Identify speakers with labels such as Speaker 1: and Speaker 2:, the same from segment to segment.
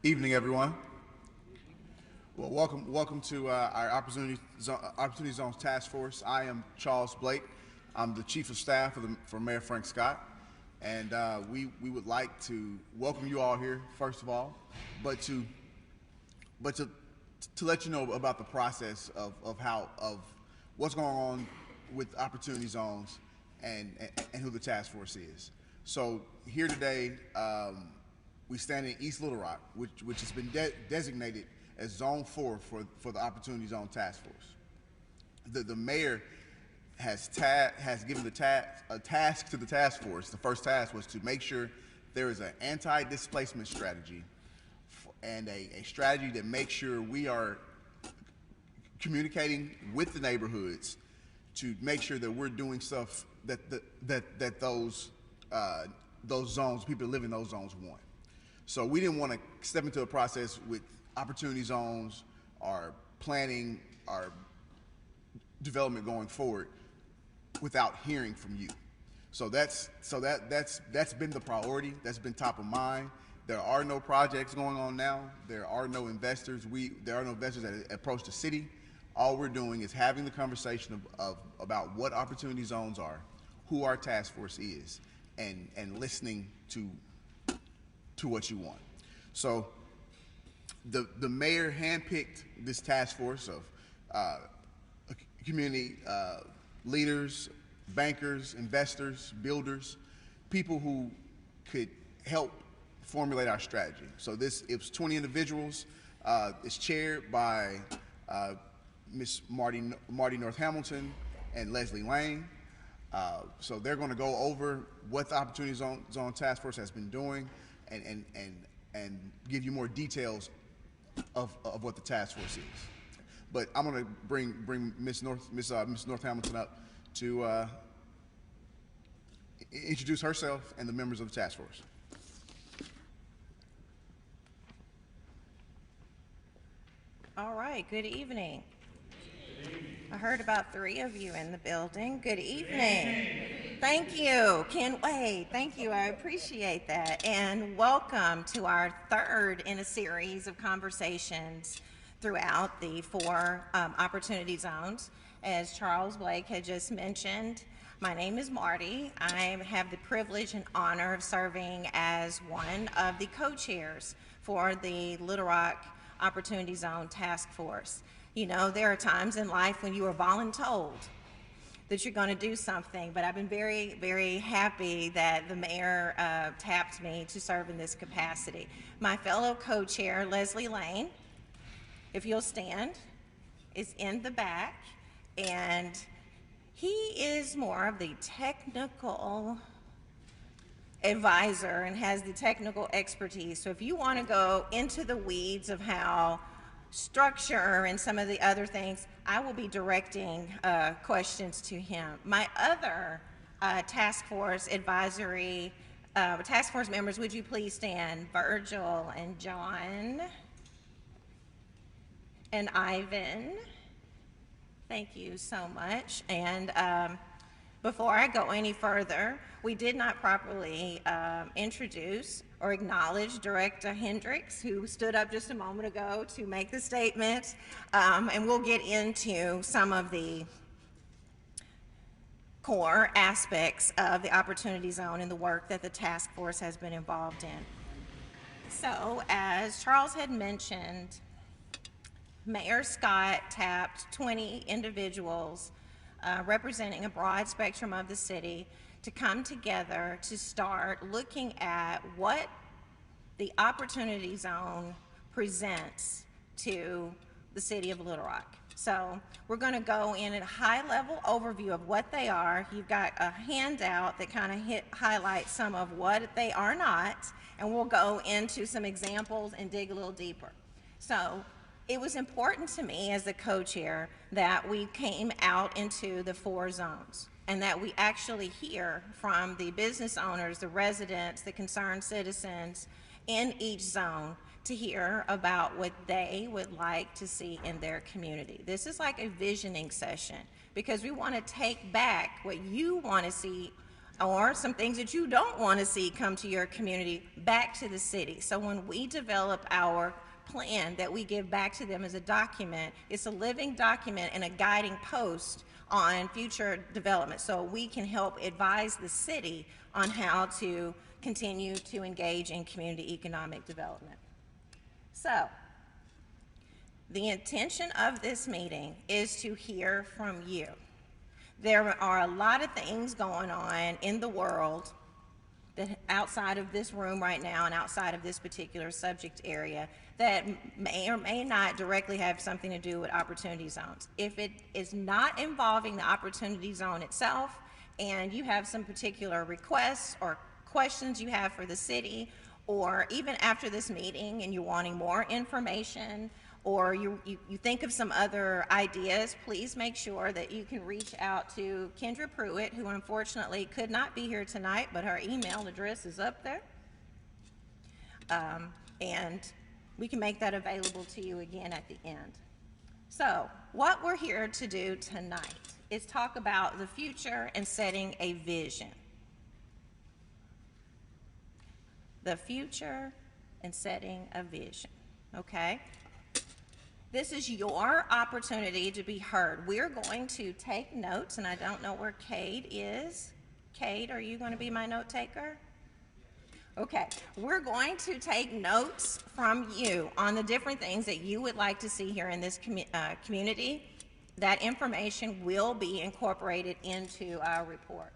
Speaker 1: Evening, everyone. Well, welcome to our Opportunity Zones Task Force. I am Charles Blake. I'm the Chief of Staff for Mayor Frank Scott, and we would like to welcome you all here first of all, but to let you know about the process of what's going on with Opportunity Zones and who the task force is. So here today, we stand in East Little Rock, which has been designated as Zone 4 for the Opportunity Zone Task Force. The mayor has given a task to the task force. The first task was to make sure there is an anti-displacement strategy and a strategy that makes sure we are communicating with the neighborhoods to make sure that we're doing stuff that those zones, people that live in those zones want. So we didn't want to step into a process with opportunity zones or planning our development going forward without hearing from you. So that's been the priority. That's been top of mind. There are no projects going on now. There are no investors. There are no investors that approach the city. All we're doing is having the conversation about what opportunity zones are, who our task force is, and listening to what you want. So the mayor handpicked this task force of community leaders, bankers, investors, builders, people who could help formulate our strategy. So it was 20 individuals. It's chaired by Miss Marty North Hamilton and Leslie Lane. So they're going to go over what the Opportunity Zone Task Force has been doing and give you more details of what the task force is. But I'm going to bring Miss North Hamilton up to introduce herself and the members of the task force.
Speaker 2: All right, good evening. I heard about 3 of you in the building. Good evening. Thank you. Can't wait. Thank you. I appreciate that. And welcome to our third in a series of conversations throughout the 4 opportunity zones. As Charles Blake had just mentioned, my name is Marty. I have the privilege and honor of serving as one of the co-chairs for the Little Rock Opportunity Zone Task Force. You know, there are times in life when you are voluntold that you're going to do something, but I've been very, very happy that the mayor tapped me to serve in this capacity. My fellow co-chair, Leslie Lane, if you'll stand, is in the back, and he is more of the technical advisor and has the technical expertise. So if you want to go into the weeds of how structure and some of the other things, I will be directing questions to him. My other task force members, would you please stand? Virgil and John and Ivan. Thank you so much. And before I go any further, we did not properly introduce or acknowledge Director Hendricks, who stood up just a moment ago to make the statement, and we'll get into some of the core aspects of the Opportunity Zone and the work that the task force has been involved in. So, as Charles had mentioned, Mayor Scott tapped 20 individuals representing a broad spectrum of the city to come together to start looking at what the Opportunity Zone presents to the city of Little Rock. So we're going to go in at a high-level overview of what they are. You've got a handout that kind of highlights some of what they are not, and we'll go into some examples and dig a little deeper. So it was important to me as the co-chair that we came out into the 4 zones and that we actually hear from the business owners, the residents, the concerned citizens in each zone to hear about what they would like to see in their community. This is like a visioning session because we want to take back what you want to see or some things that you don't want to see come to your community back to the city. So when we develop our plan that we give back to them as a document, it's a living document and a guiding post on future development, so we can help advise the city on how to continue to engage in community economic development. So the intention of this meeting is to hear from you. There are a lot of things going on in the world that outside of this room right now and outside of this particular subject area that may or may not directly have something to do with opportunity zones. If it is not involving the opportunity zone itself, and you have some particular requests or questions you have for the city, or even after this meeting and you're wanting more information, or you think of some other ideas, please make sure that you can reach out to Kendra Pruitt, who unfortunately could not be here tonight, but her email address is up there. And we can make that available to you again at the end. So what we're here to do tonight is talk about the future and setting a vision. The future and setting a vision, okay? This is your opportunity to be heard. We're going to take notes, and I don't know where Cade is. Cade, are you going to be my note taker? Okay, we're going to take notes from you on the different things that you would like to see here in this community. That information will be incorporated into our report.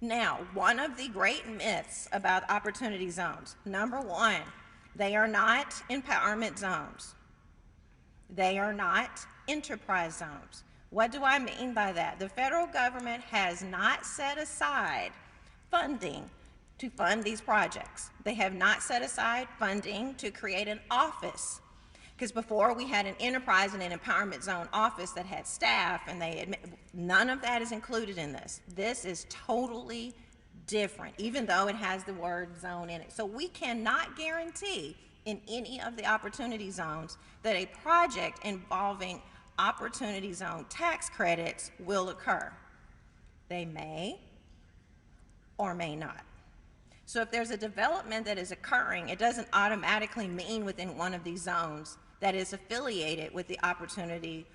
Speaker 2: Now, one of the great myths about opportunity zones, number one, they are not empowerment zones. They are not enterprise zones. What do I mean by that? The federal government has not set aside funding to fund these projects. They have not set aside funding to create an office. Because before we had an enterprise and an empowerment zone office that had staff, and none of that is included in this. This is totally different, even though it has the word zone in it. So we cannot guarantee in any of the opportunity zones that a project involving opportunity zone tax credits will occur. They may or may not. So if there's a development that is occurring, it doesn't automatically mean within one of these zones that is affiliated with the opportunity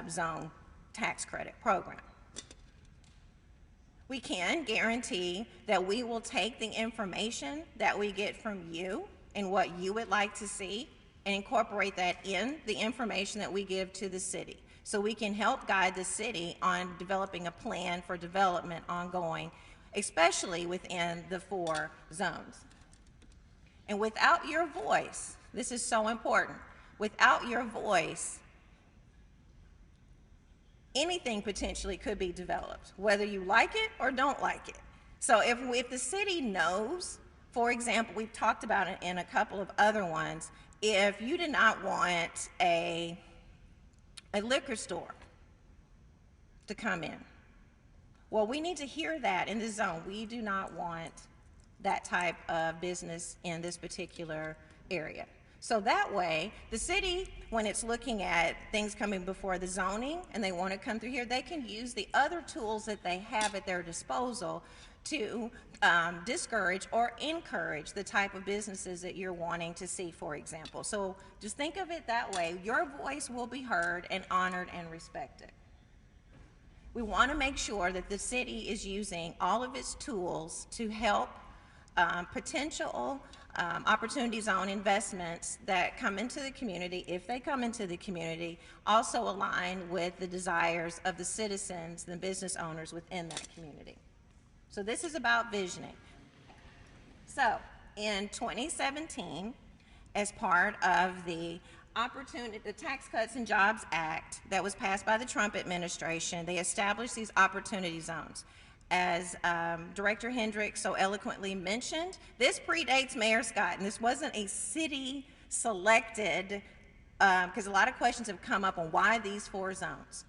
Speaker 2: zone tax credit program. We can guarantee that we will take the information that we get from you and what you would like to see and incorporate that in the information that we give to the city, so we can help guide the city on developing a plan for development ongoing, especially within the 4 zones. And without your voice, this is so important, without your voice, anything potentially could be developed, whether you like it or don't like it. So if the city knows, for example, we've talked about it in a couple of other ones, if you did not want a liquor store to come in, well, we need to hear that in the zone. We do not want that type of business in this particular area. So that way, the city, when it's looking at things coming before the zoning and they want to come through here, they can use the other tools that they have at their disposal to discourage or encourage the type of businesses that you're wanting to see, for example. So just think of it that way. Your voice will be heard and honored and respected. We want to make sure that the city is using all of its tools to help potential opportunity zone investments that come into the community, if they come into the community, also align with the desires of the citizens, the business owners within that community. So this is about visioning. So in 2017, as part of the Tax Cuts and Jobs Act that was passed by the Trump administration, they established these opportunity zones. As Director Hendricks so eloquently mentioned, this predates Mayor Scott, and this wasn't a city selected, because a lot of questions have come up on why these 4 zones.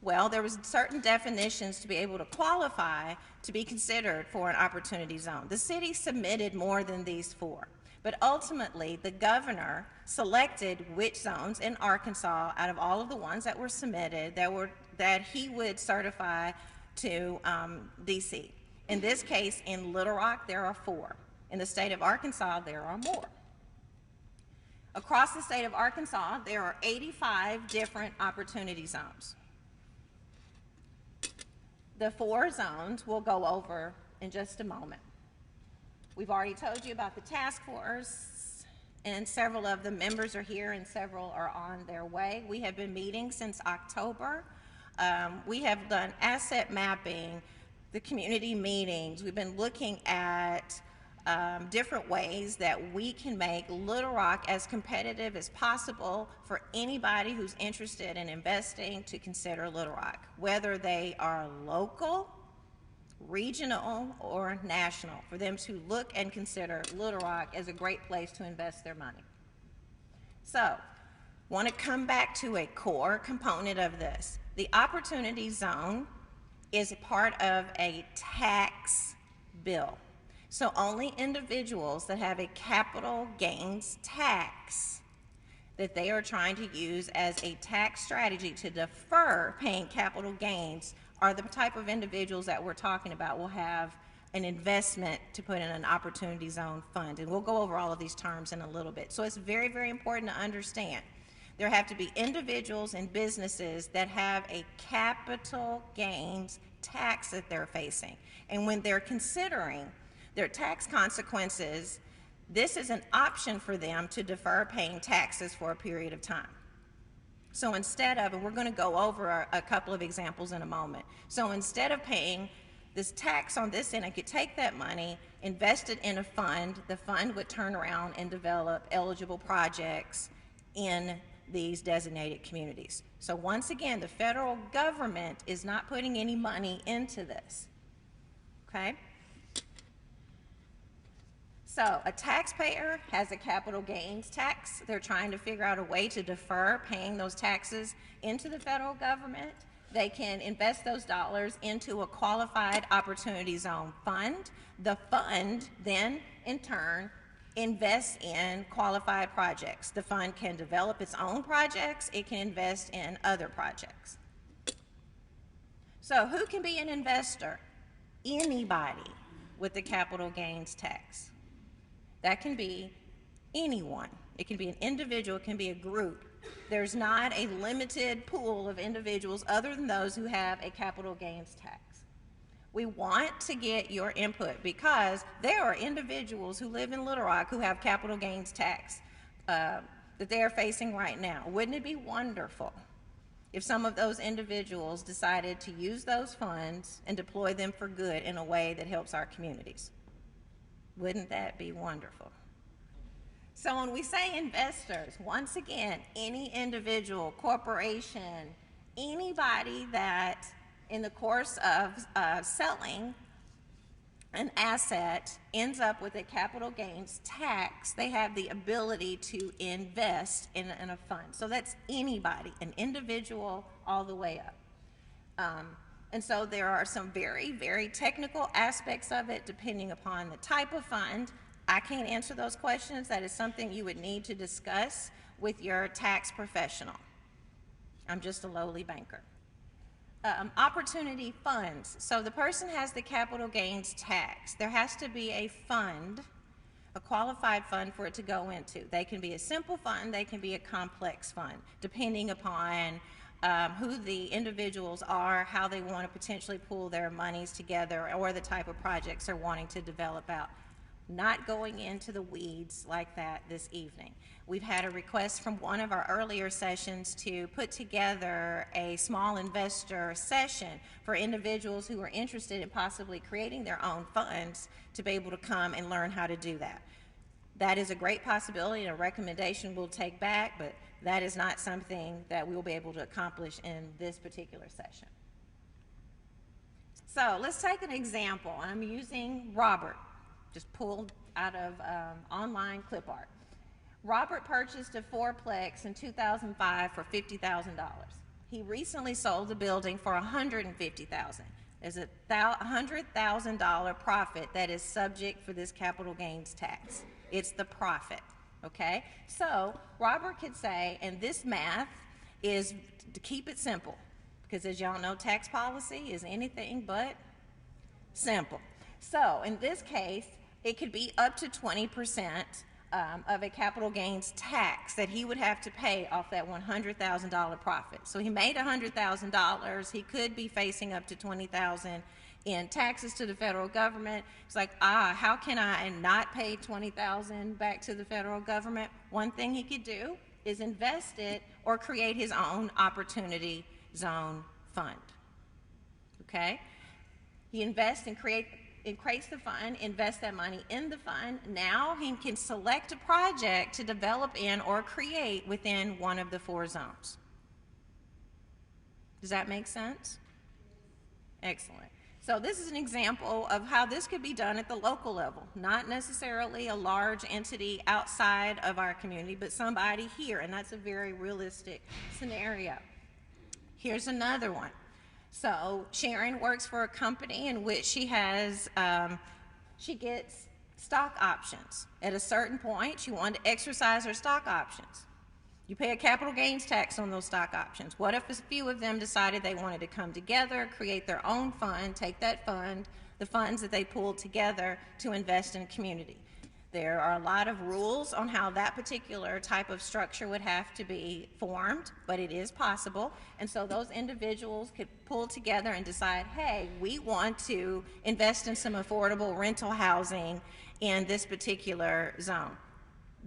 Speaker 2: Well, there was certain definitions to be able to qualify to be considered for an opportunity zone. The city submitted more than these 4, but ultimately the governor selected which zones in Arkansas out of all of the ones that were submitted that he would certify to DC. In this case, in Little Rock, there are 4. In the state of Arkansas, there are more. Across the state of Arkansas, there are 85 different opportunity zones. The 4 zones we'll go over in just a moment. We've already told you about the task force, and several of the members are here and several are on their way. We have been meeting since October. We have done asset mapping, the community meetings. We've been looking at different ways that we can make Little Rock as competitive as possible for anybody who's interested in investing to consider Little Rock, whether they are local, regional, or national, for them to look and consider Little Rock as a great place to invest their money. So, want to come back to a core component of this. The Opportunity Zone is a part of a tax bill. So only individuals that have a capital gains tax that they are trying to use as a tax strategy to defer paying capital gains are the type of individuals that we're talking about will have an investment to put in an Opportunity Zone fund. And we'll go over all of these terms in a little bit. So it's very, very important to understand. There have to be individuals and businesses that have a capital gains tax that they're facing. And when they're considering their tax consequences, this is an option for them to defer paying taxes for a period of time. So instead of, and we're going to go over a couple of examples in a moment. So instead of paying this tax on this end, I could take that money, invest it in a fund. The fund would turn around and develop eligible projects in these designated communities. So once again, the federal government is not putting any money into this, okay? So a taxpayer has a capital gains tax. They're trying to figure out a way to defer paying those taxes into the federal government. They can invest those dollars into a qualified Opportunity Zone fund. The fund then, in turn, invests in qualified projects. The fund can develop its own projects. It can invest in other projects. So who can be an investor? Anybody with a capital gains tax. That can be anyone. It can be an individual, it can be a group. There's not a limited pool of individuals other than those who have a capital gains tax. We want to get your input because there are individuals who live in Little Rock who have capital gains tax that they are facing right now. Wouldn't it be wonderful if some of those individuals decided to use those funds and deploy them for good in a way that helps our communities? Wouldn't that be wonderful? So when we say investors, once again, any individual, corporation, anybody that in the course of selling an asset ends up with a capital gains tax, they have the ability to invest in a fund. So that's anybody, an individual all the way up. And so there are some very, very technical aspects of it depending upon the type of fund. I can't answer those questions. That is something you would need to discuss with your tax professional. I'm just a lowly banker. Opportunity funds. So the person has the capital gains tax. There has to be a fund, a qualified fund for it to go into. They can be a simple fund, they can be a complex fund, depending upon who the individuals are, how they want to potentially pool their monies together, or the type of projects they're wanting to develop out. Not going into the weeds like that this evening. We've had a request from one of our earlier sessions to put together a small investor session for individuals who are interested in possibly creating their own funds to be able to come and learn how to do that. That is a great possibility and a recommendation we'll take back, but that is not something that we will be able to accomplish in this particular session. So let's take an example. I'm using Robert, just pulled out of online clip art. Robert purchased a fourplex in 2005 for $50,000. He recently sold the building for $150,000. There's a $100,000 profit that is subject for this capital gains tax. It's the profit, okay? So Robert could say, and this math is to keep it simple, because as y'all know, tax policy is anything but simple. So in this case, it could be up to 20% of a capital gains tax that he would have to pay off that $100,000 profit. So he made $100,000. He could be facing up to $20,000 in taxes to the federal government. It's like, how can I not pay $20,000 back to the federal government? One thing he could do is invest it or create his own opportunity zone fund. Okay? He invests and creates the fund, invests that money in the fund. Now he can select a project to develop in or create within one of the 4 zones. Does that make sense? Excellent. So this is an example of how this could be done at the local level, not necessarily a large entity outside of our community, but somebody here, and that's a very realistic scenario. Here's another one. So Sharon works for a company in which she has, she gets stock options. At a certain point, she wanted to exercise her stock options. You pay a capital gains tax on those stock options. What if a few of them decided they wanted to come together, create their own fund, take that fund, the funds that they pulled together to invest in a community? There are a lot of rules on how that particular type of structure would have to be formed, but it is possible. And so those individuals could pull together and decide, hey, we want to invest in some affordable rental housing in this particular zone.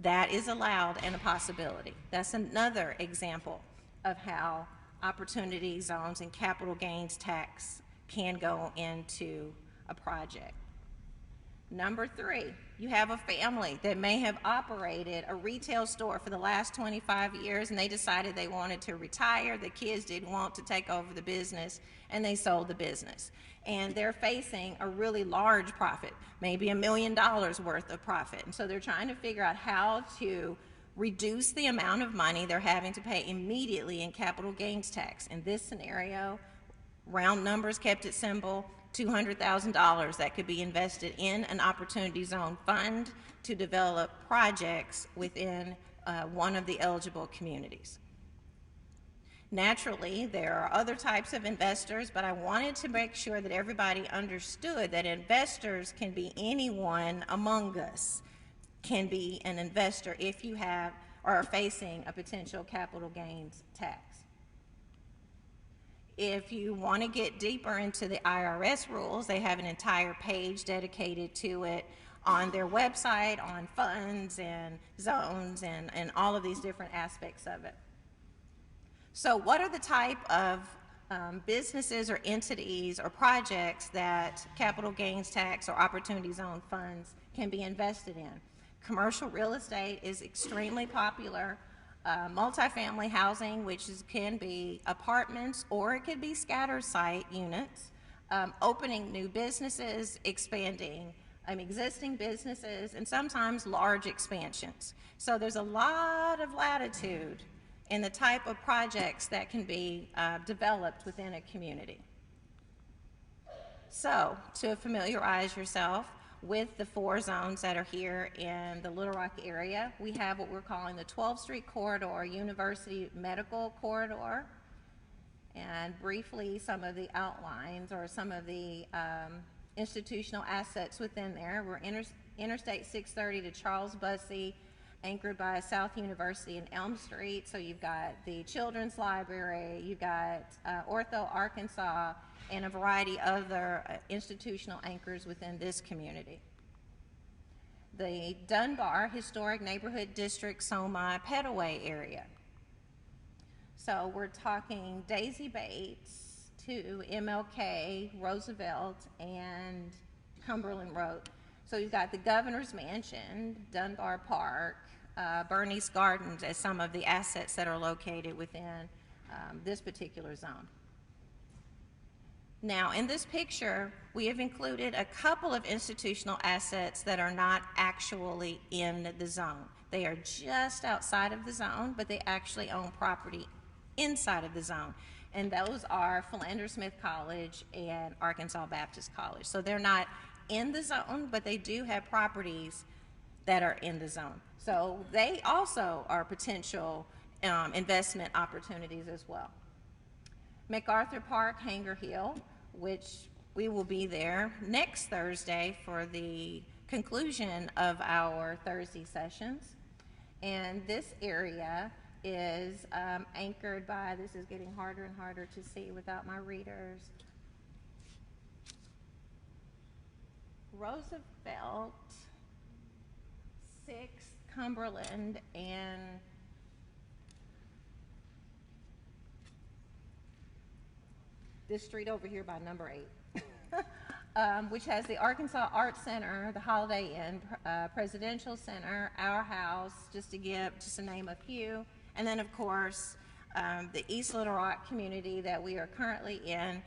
Speaker 2: That is allowed and a possibility. That's another example of how opportunity zones and capital gains tax can go into a project. Number 3, you have a family that may have operated a retail store for the last 25 years and they decided they wanted to retire. The kids didn't want to take over the business and they sold the business. And they're facing a really large profit, maybe $1 million worth of profit. And so they're trying to figure out how to reduce the amount of money they're having to pay immediately in capital gains tax. In this scenario, round numbers, kept it simple, $200,000 that could be invested in an opportunity zone fund to develop projects within one of the eligible communities. Naturally, there are other types of investors, but I wanted to make sure that everybody understood that investors can be anyone among us, can be an investor if you have or are facing a potential capital gains tax. If you want to get deeper into the IRS rules, they have an entire page dedicated to it on their website, on funds and zones and all of these different aspects of it. So what are the type of businesses or entities or projects that capital gains tax or opportunity zone funds can be invested in? Commercial real estate is extremely popular. Multifamily housing, which can be apartments or it could be scattered site units. Opening new businesses, expanding existing businesses, and sometimes large expansions. So there's a lot of latitude in the type of projects that can be developed within a community. So to familiarize yourself with the 4 zones that are here in the Little Rock area, we have what we're calling the 12th Street Corridor, University Medical Corridor, and briefly some of the outlines or some of the institutional assets within there. We're Interstate 630 to Charles Bussey, anchored by South University and Elm Street. So you've got the Children's Library, you've got Ortho Arkansas, and a variety of other institutional anchors within this community. The Dunbar Historic Neighborhood District, Soma, Petaway area. So we're talking Daisy Bates to MLK, Roosevelt, and Cumberland Road. So you've got the Governor's Mansion, Dunbar Park, Bernice Gardens as some of the assets that are located within this particular zone. Now, in this picture, we have included a couple of institutional assets that are not actually in the zone. They are just outside of the zone, but they actually own property inside of the zone. And those are Philander Smith College and Arkansas Baptist College. So they're not in the zone, but they do have properties that are in the zone. So they also are potential investment opportunities as well. MacArthur Park, Hanger Hill, which We will be there next Thursday for the conclusion of our Thursday sessions. And this area is anchored by, this is getting harder and harder to see without my readers, Roosevelt, 6th, Cumberland, and this street over here by number 8, which has the Arkansas Arts Center, the Holiday Inn, Presidential Center, Our House, just to name a few. And then, of course, the East Little Rock community that we are currently in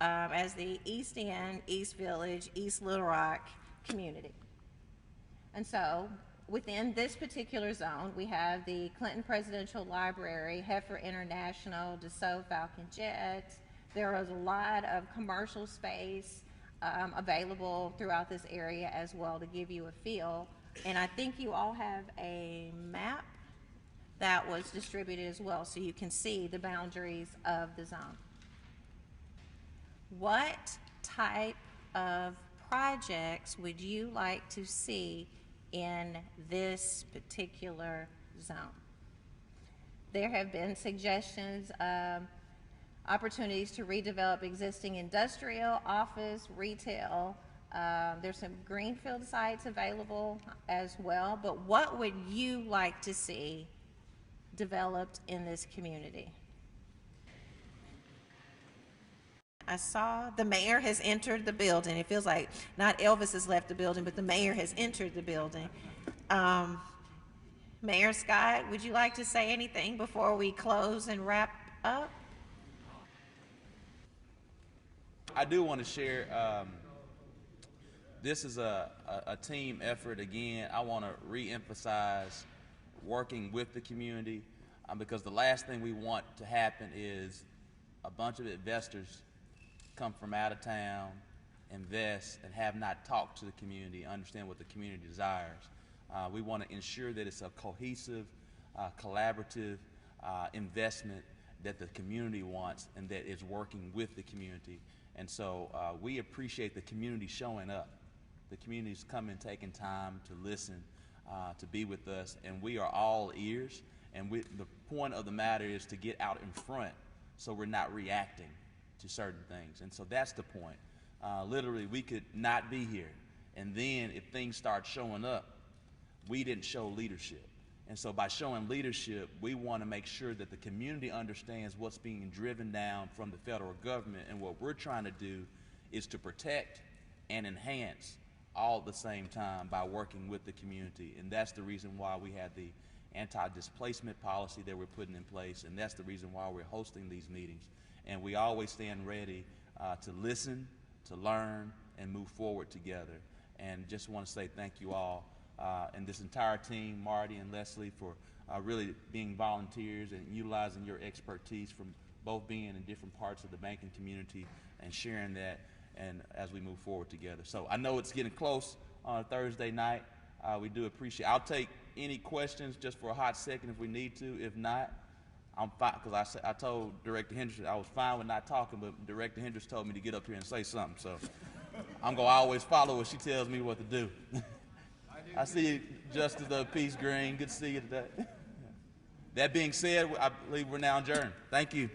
Speaker 2: as the East End, East Village, East Little Rock community. And so, within this particular zone, we have the Clinton Presidential Library, Heifer International, Dassault Falcon Jet. There is a lot of commercial space available throughout this area as well to give you a feel. And I think you all have a map that was distributed as well, so you can see the boundaries of the zone. What type of projects would you like to see in this particular zone? There have been suggestions of opportunities to redevelop existing industrial, office, retail. There's some greenfield sites available as well, but what would you like to see developed in this community? I saw the mayor has entered the building. It feels like not Elvis has left the building, but the mayor has entered the building. Mayor Scott, would you like to say anything before we close and wrap up?
Speaker 3: I do want to share, this is a team effort. Again, I want to re-emphasize working with the community because the last thing we want to happen is a bunch of investors come from out of town, invest, and have not talked to the community, understand what the community desires. We want to ensure that it's a cohesive, collaborative investment that the community wants and that is working with the community. And so we appreciate the community showing up. The community's coming, taking time to listen, to be with us, and we are all ears. And the point of the matter is to get out in front so we're not reacting to certain things. And so that's the point. Literally, we could not be here. And then if things start showing up, we didn't show leadership. And so by showing leadership, we want to make sure that the community understands what's being driven down from the federal government. And what we're trying to do is to protect and enhance all at the same time by working with the community. And that's the reason why we had the anti-displacement policy that we're putting in place. And that's the reason why we're hosting these meetings. And we always stand ready to listen, to learn, and move forward together. And just want to say thank you all. And this entire team, Marty and Leslie, for really being volunteers and utilizing your expertise from both being in different parts of the banking community and sharing that and as we move forward together. So I know it's getting close on a Thursday night. We do appreciate it. I'll take any questions just for a hot second if we need to. If not, I'm fine, because I told Director Hendricks I was fine with not talking, but Director Hendricks told me to get up here and say something. So I'm going to always follow what she tells me what to do. I see you, Justice of the Peace Green. Good to see you today. That being said, I believe we're now adjourned. Thank you.